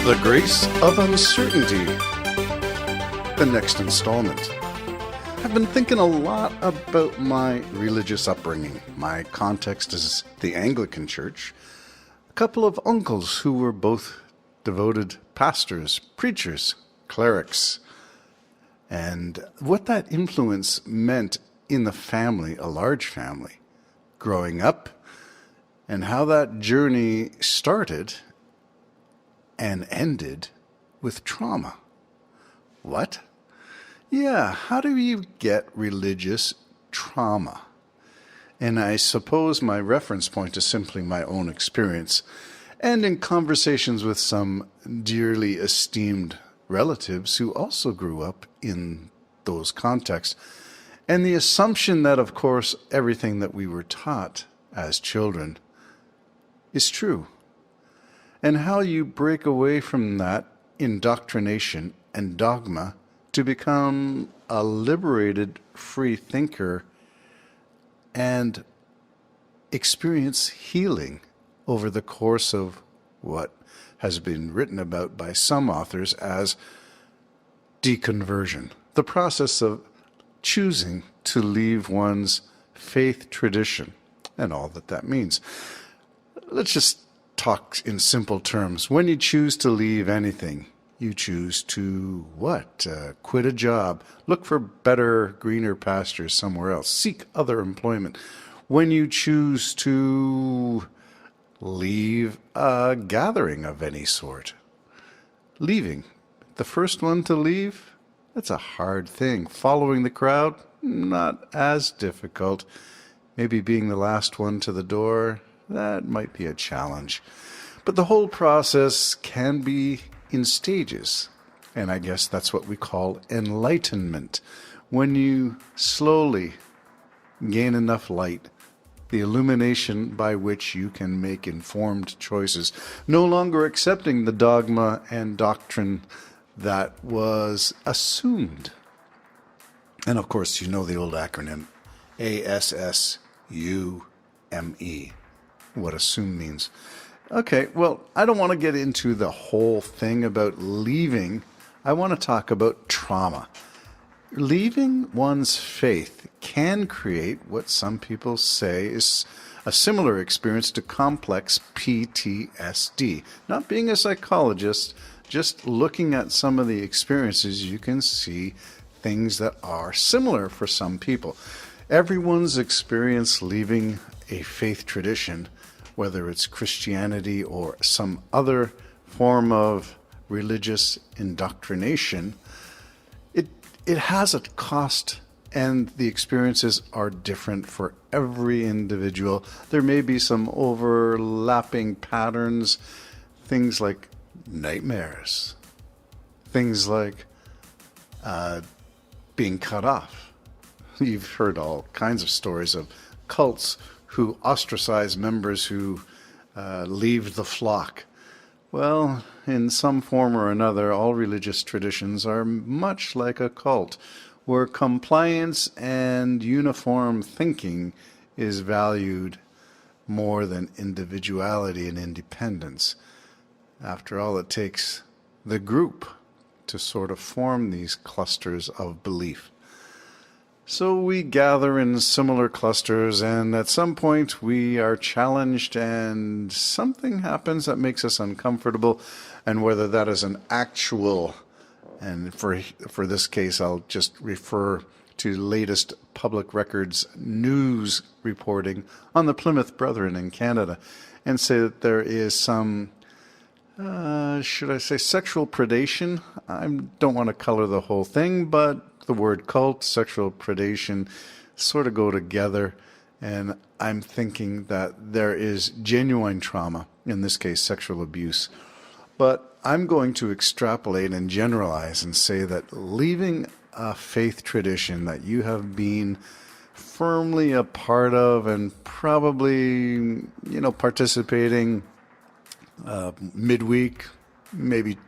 The Grace of Uncertainty, the next installment. I've been thinking a lot about my religious upbringing. My context is the Anglican Church. A couple of uncles who were both devoted pastors, preachers, clerics, and what that influence meant in the family, a large family, growing up, and how that journey started and ended with trauma. What? Yeah, how do you get religious trauma? And I suppose my reference point is simply my own experience, and in conversations with some dearly esteemed relatives who also grew up in those contexts, and the assumption that, of course, everything that we were taught as children is true. And how you break away from that indoctrination and dogma to become a liberated, free thinker and experience healing over the course of what has been written about by some authors as deconversion, the process of choosing to leave one's faith tradition and all that that means. Let's just talk in simple terms. When you choose to leave anything, you choose to what? Quit a job, look for better, greener pastures somewhere else, seek other employment. When you choose to leave a gathering of any sort, leaving, the first one to leave, that's a hard thing. Following the crowd, not as difficult. Maybe being the last one to the door, that might be a challenge. But the whole process can be in stages. And I guess that's what we call enlightenment. When you slowly gain enough light, the illumination by which you can make informed choices, no longer accepting the dogma and doctrine that was assumed. And of course, you know the old acronym, ASSUME. What assume means. Okay, well, I don't want to get into the whole thing about leaving. I want to talk about trauma. Leaving one's faith can create what some people say is a similar experience to complex PTSD. Not being a psychologist, just looking at some of the experiences, you can see things that are similar for some people. Everyone's experience leaving a faith tradition, whether it's Christianity or some other form of religious indoctrination, it has a cost, and the experiences are different for every individual. There may be some overlapping patterns, things like nightmares, things like being cut off. You've heard all kinds of stories of cults who ostracize members who leave the flock. Well, in some form or another, all religious traditions are much like a cult, where compliance and uniform thinking is valued more than individuality and independence. After all, it takes the group to sort of form these clusters of belief. So we gather in similar clusters, and at some point we are challenged and something happens that makes us uncomfortable, and whether that is an actual, and for this case I'll just refer to latest public records news reporting on the Plymouth Brethren in Canada, and say that there is some, should I say sexual predation? I don't want to color the whole thing, but the word cult, sexual predation sort of go together, and I'm thinking that there is genuine trauma, in this case sexual abuse. But I'm going to extrapolate and generalize and say that leaving a faith tradition that you have been firmly a part of and probably, participating midweek, maybe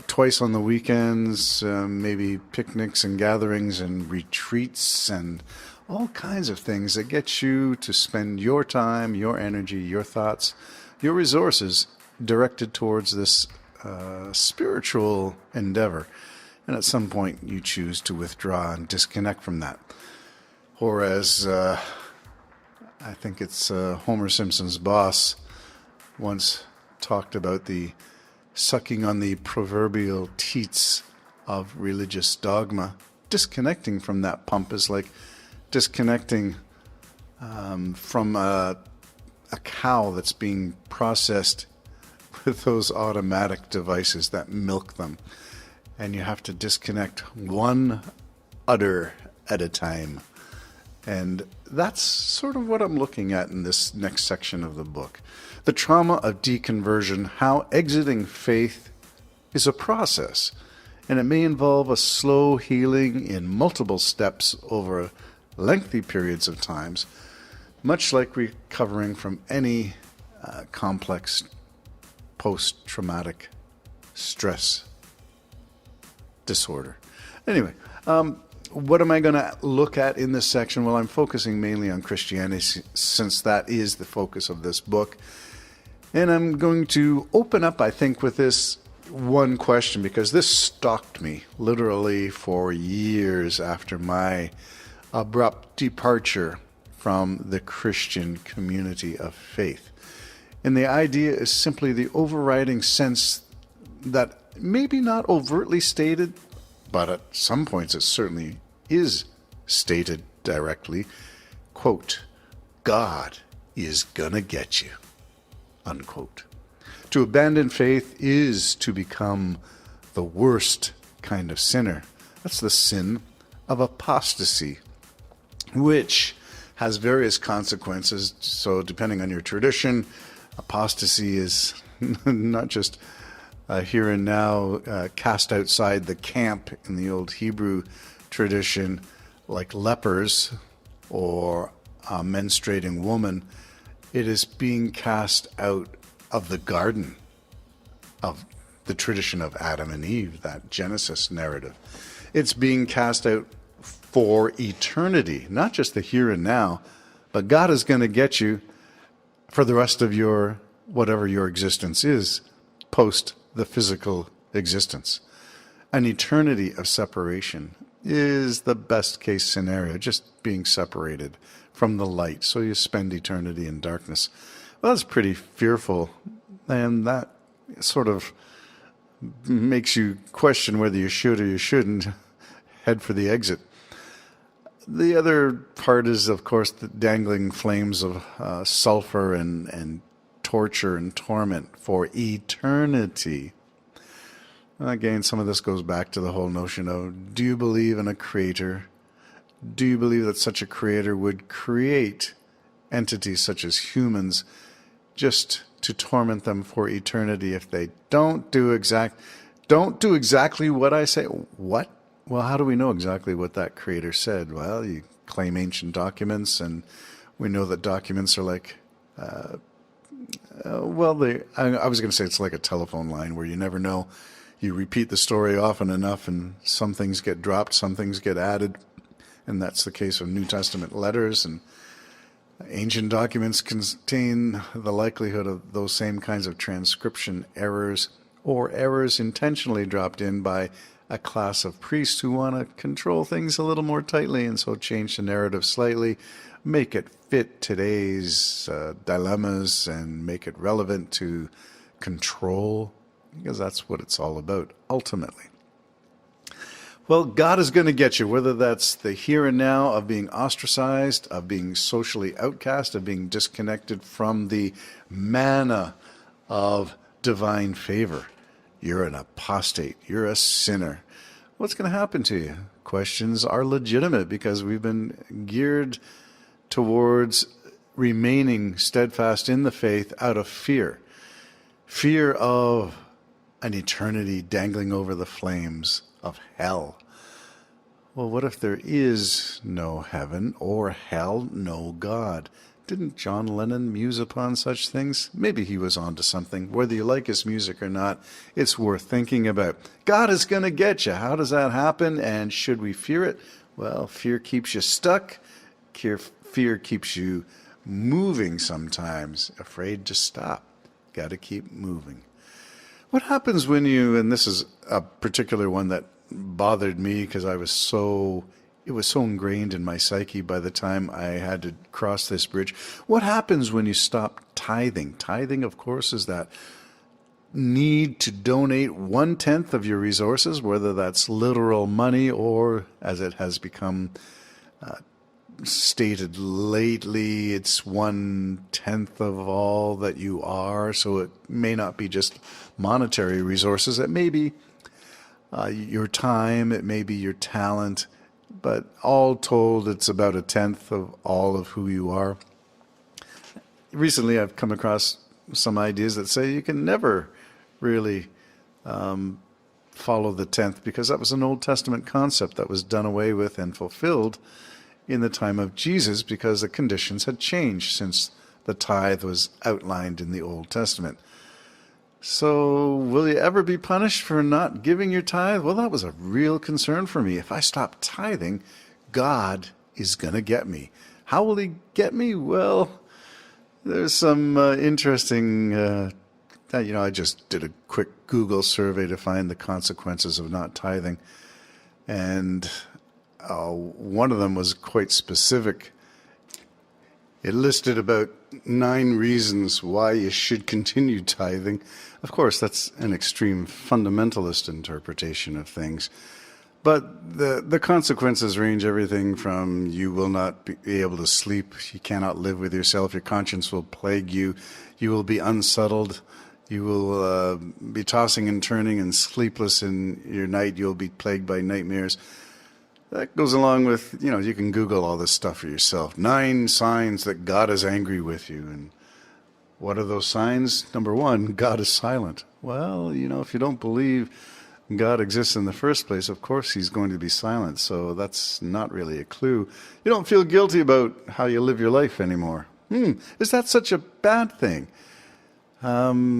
twice on the weekends, maybe picnics and gatherings and retreats and all kinds of things that get you to spend your time, your energy, your thoughts, your resources directed towards this spiritual endeavor. And at some point you choose to withdraw and disconnect from that. Or as I think it's Homer Simpson's boss once talked about, the sucking on the proverbial teats of religious dogma. Disconnecting from that pump is like disconnecting from a cow that's being processed with those automatic devices that milk them. And you have to disconnect one udder at a time. And that's sort of what I'm looking at in this next section of the book. The trauma of deconversion, how exiting faith is a process, and it may involve a slow healing in multiple steps over lengthy periods of times, much like recovering from any complex post-traumatic stress disorder. Anyway, what am I going to look at in this section? Well, I'm focusing mainly on Christianity since that is the focus of this book. And I'm going to open up, I think, with this one question, because this stalked me literally for years after my abrupt departure from the Christian community of faith. And the idea is simply the overriding sense that maybe not overtly stated, but at some points it certainly is stated directly, quote, God is gonna get you, unquote. To abandon faith is to become the worst kind of sinner. That's the sin of apostasy, which has various consequences. So depending on your tradition, apostasy is not just here and now cast outside the camp in the old Hebrew tradition like lepers or a menstruating woman. It is being cast out of the garden of the tradition of Adam and Eve, that Genesis narrative. It's being cast out for eternity, not just the here and now, but God is going to get you for the rest of your, whatever your existence is, post the physical existence. An eternity of separation is the best case scenario, just being separated from the light. So you spend eternity in darkness. Well, that's pretty fearful. And that sort of makes you question whether you should or you shouldn't head for the exit. The other part is, of course, the dangling flames of sulfur and torture and torment for eternity. Again, some of this goes back to the whole notion of, do you believe in a creator? Do you believe that such a creator would create entities such as humans just to torment them for eternity if they don't do exactly what I say? What? Well, how do we know exactly what that creator said? Well, you claim ancient documents, and we know that documents are like, I was going to say it's like a telephone line where you never know. You repeat the story often enough, and some things get dropped, some things get added, and that's the case of New Testament letters. And ancient documents contain the likelihood of those same kinds of transcription errors, or errors intentionally dropped in by a class of priests who want to control things a little more tightly, and so change the narrative slightly, make it fit today's dilemmas, and make it relevant to control, because that's what it's all about, ultimately. Well, God is going to get you, whether that's the here and now of being ostracized, of being socially outcast, of being disconnected from the manna of divine favor. You're an apostate. You're a sinner. What's going to happen to you? Questions are legitimate because we've been geared towards remaining steadfast in the faith out of fear. Fear of an eternity dangling over the flames of hell. Well, what if there is no heaven or hell, no God? Didn't John Lennon muse upon such things? Maybe he was onto something. Whether you like his music or not, it's worth thinking about. God is going to get you. How does that happen? And should we fear it? Well, fear keeps you stuck. Fear keeps you moving sometimes. Afraid to stop. Got to keep moving. What happens when you, and this is a particular one that bothered me because it was so ingrained in my psyche by the time I had to cross this bridge. What happens when you stop tithing? Tithing, of course, is that need to donate 1/10 of your resources, whether that's literal money or, as it has become stated lately, it's 1/10 of all that you are. So it may not be just monetary resources. It may be your time. It may be your talent. But all told, it's about 1/10 of all of who you are. Recently, I've come across some ideas that say you can never really follow the 10th, because that was an Old Testament concept that was done away with and fulfilled in the time of Jesus, because the conditions had changed since the tithe was outlined in the Old Testament. So will you ever be punished for not giving your tithe? Well, that was a real concern for me. If I stop tithing, God is going to get me. How will he get me? Well, there's some interesting, I just did a quick Google survey to find the consequences of not tithing. And one of them was quite specific. It listed about 9 reasons why you should continue tithing. Of course, that's an extreme fundamentalist interpretation of things. But the consequences range everything from you will not be able to sleep, you cannot live with yourself, your conscience will plague you, you will be unsettled, you will be tossing and turning and sleepless in your night, you'll be plagued by nightmares. That goes along with, you can Google all this stuff for yourself. 9 signs that God is angry with you. And what are those signs? Number 1, God is silent. Well, if you don't believe God exists in the first place, of course he's going to be silent. So that's not really a clue. You don't feel guilty about how you live your life anymore. Is that such a bad thing?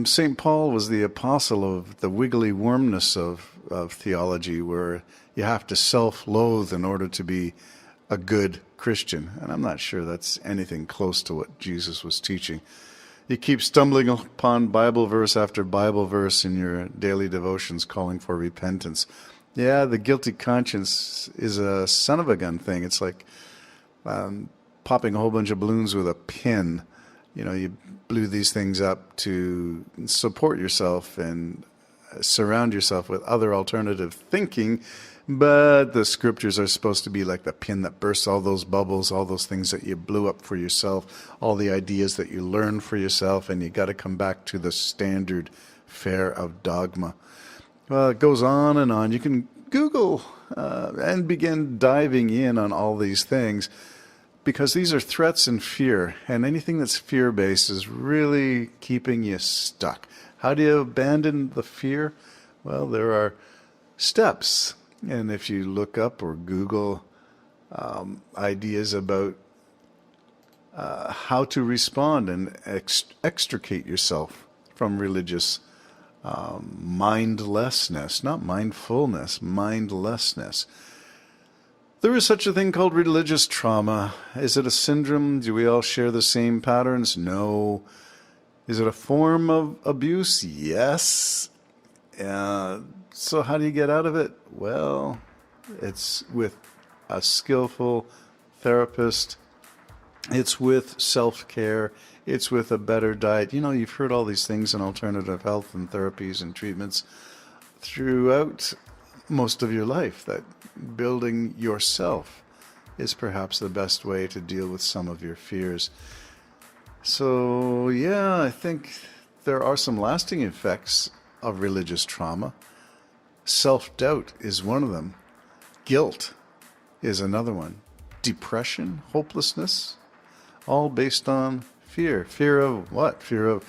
St. Paul was the apostle of the wiggly wormness of theology, where you have to self-loathe in order to be a good Christian. And I'm not sure that's anything close to what Jesus was teaching. You keep stumbling upon Bible verse after Bible verse in your daily devotions calling for repentance. Yeah, the guilty conscience is a son of a gun thing. It's like popping a whole bunch of balloons with a pin. You blew these things up to support yourself and surround yourself with other alternative thinking, but the scriptures are supposed to be like the pin that bursts all those bubbles, all those things that you blew up for yourself, all the ideas that you learned for yourself, and you got to come back to the standard fare of dogma. Well, it goes on and on. You can Google and begin diving in on all these things, because these are threats and fear, and anything that's fear-based is really keeping you stuck. How do you abandon the fear? Well, there are steps. And if you look up or Google ideas about how to respond and extricate yourself from religious mindlessness, not mindfulness, mindlessness. There is such a thing called religious trauma. Is it a syndrome? Do we all share the same patterns? No. Is it a form of abuse? Yes. So how do you get out of it? Well, it's with a skillful therapist. It's with self-care. It's with a better diet. You've heard all these things in alternative health and therapies and treatments throughout most of your life, that building yourself is perhaps the best way to deal with some of your fears. So, yeah, I think there are some lasting effects of religious trauma. Self-doubt is one of them. Guilt is another one. Depression, hopelessness, all based on fear. Fear of what? Fear of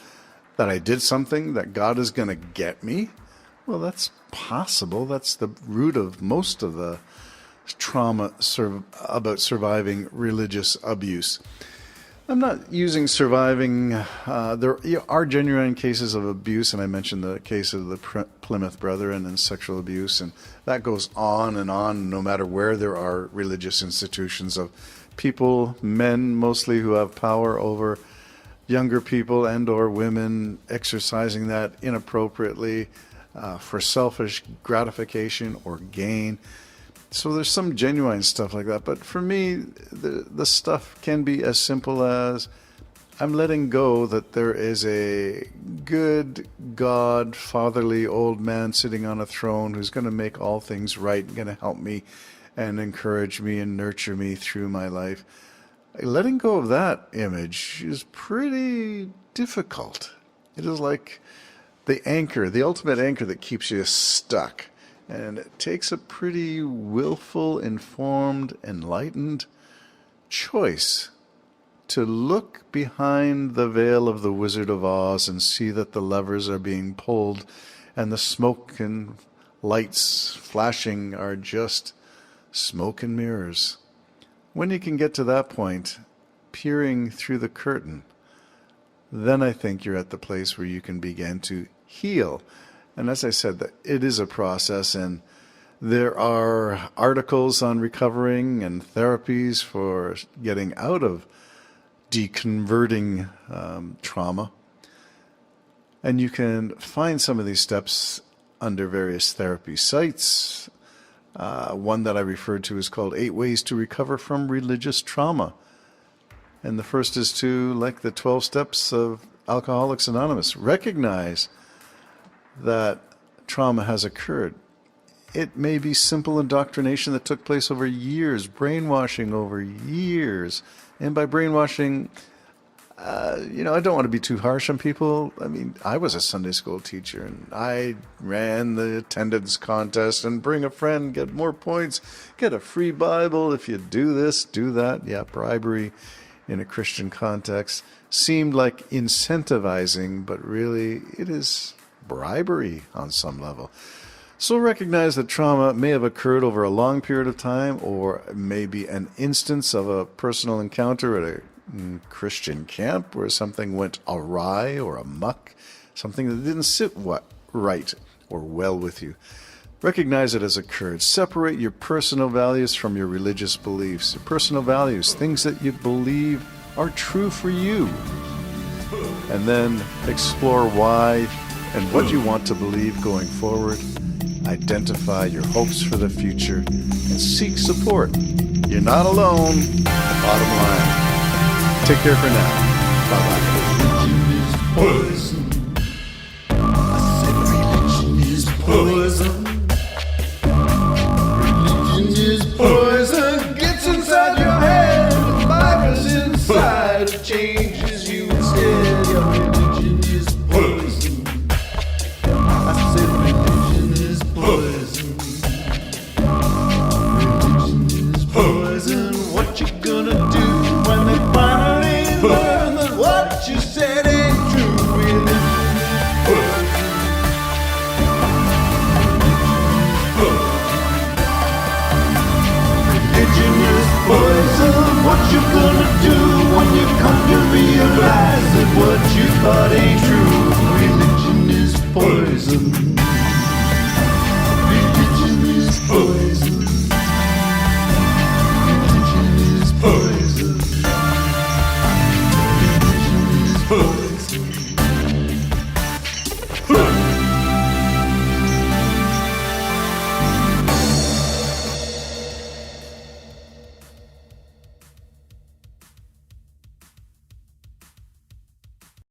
that I did something, that God is going to get me? Well, that's possible. That's the root of most of the trauma about surviving religious abuse. I'm not using surviving. There are genuine cases of abuse, and I mentioned the case of the Plymouth Brethren and sexual abuse, and that goes on, no matter where there are religious institutions of people, men mostly, who have power over younger people and or women, exercising that inappropriately for selfish gratification or gain. So there's some genuine stuff like that. But for me, the stuff can be as simple as I'm letting go that there is a good God, fatherly old man sitting on a throne who's going to make all things right, going to help me and encourage me and nurture me through my life. Letting go of that image is pretty difficult. It is like the anchor, the ultimate anchor that keeps you stuck. And it takes a pretty willful, informed, enlightened choice to look behind the veil of the Wizard of Oz and see that the levers are being pulled and the smoke and lights flashing are just smoke and mirrors. When you can get to that point, peering through the curtain, then I think you're at the place where you can begin to heal. And as I said, it is a process, and there are articles on recovering and therapies for getting out of deconverting trauma. And you can find some of these steps under various therapy sites. One that I referred to is called 8 Ways to Recover from Religious Trauma. And the first is to, like the 12 steps of Alcoholics Anonymous, recognize that trauma has occurred. It may be simple indoctrination that took place over years, brainwashing over years. And by brainwashing, I don't want to be too harsh on people. I mean, I was a Sunday school teacher, and I ran the attendance contest and bring a friend, get more points, get a free Bible if you do this, do that. Yeah, bribery in a Christian context seemed like incentivizing, but really it is bribery on some level. So recognize that trauma may have occurred over a long period of time, or maybe an instance of a personal encounter at a Christian camp where something went awry or amok, something that didn't sit right or well with you. Recognize it as occurred. Separate your personal values from your religious beliefs. Your personal values, things that you believe are true for you. And then explore why and what you want to believe going forward. Identify your hopes for the future and seek support. You're not alone. Bottom line. Take care for now. Bye-bye. Poison. I said religion is poison.